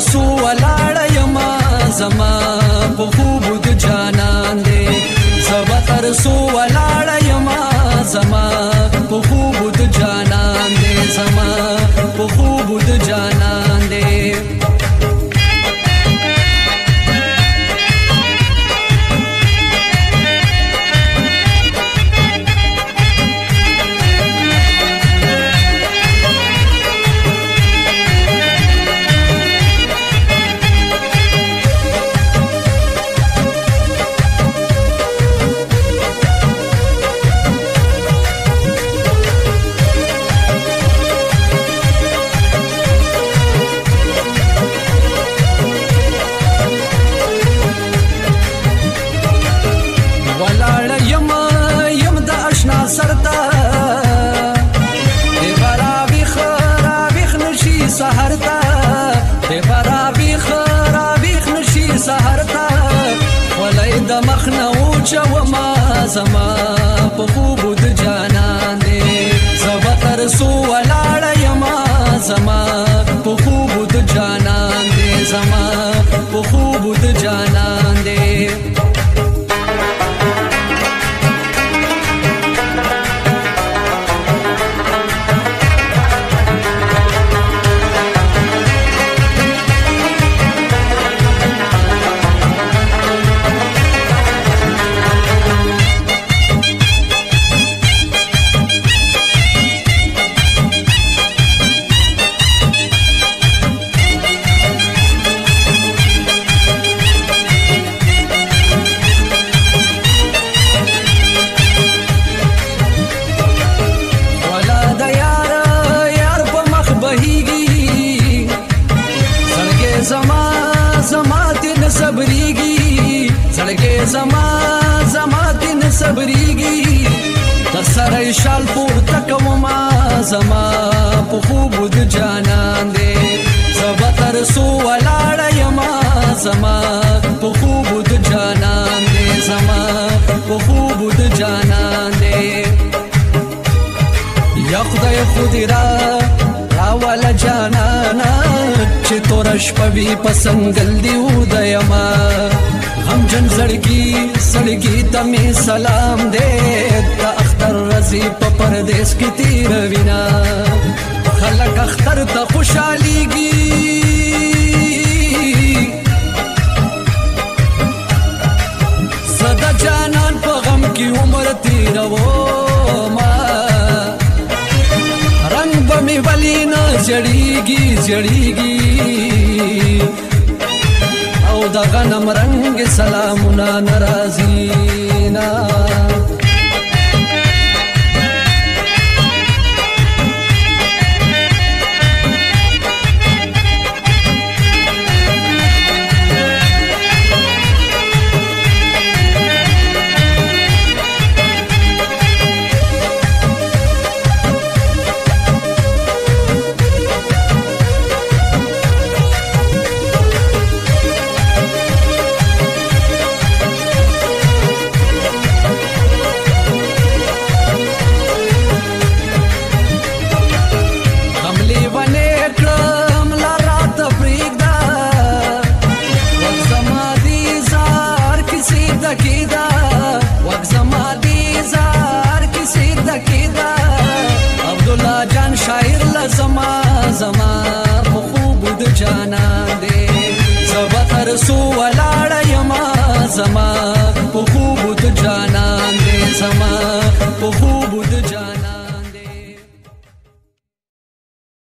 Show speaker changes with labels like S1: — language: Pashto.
S1: سو ولاړ یم زما په خوب د جانان دې زما تر سو ولاړ یم زما په خوب د جانان دې زما په خوب د جانان دې سرتا دې برابي خرابيخ نشي سحرتا دې برابي خرابيخ نشي سحرتا ولای د مخنو چوما زما په خوب د جانان دې زما تر سو ولاړ یم زما په خوب د جانان دې زما په خوب د جانان دې صبريږي سړګي زما دین صبريږي تر سره شال پورته کوم زما په خوب د جانان دې زما تر سو ولاړ یم زما په خوب د جانان دې زما په خوب د جانان دې یا خدای خو دې راواله جانانا چې تورش پوي پسنګل دی ودیما غم جن سړګي تمه سلام دې د اختر رضی په پردیس کې تیر وینا خلک اختر ته خوشاليږي صدا جانان په غم کې عمر تیرو ما رنگ بمی ولی نه جړیږي او د غنم رنگ سلامونه ناراضی نا زما په خوب د جانان دې زما تر سو ولاړ یم زما په خوب د جانان دې زما په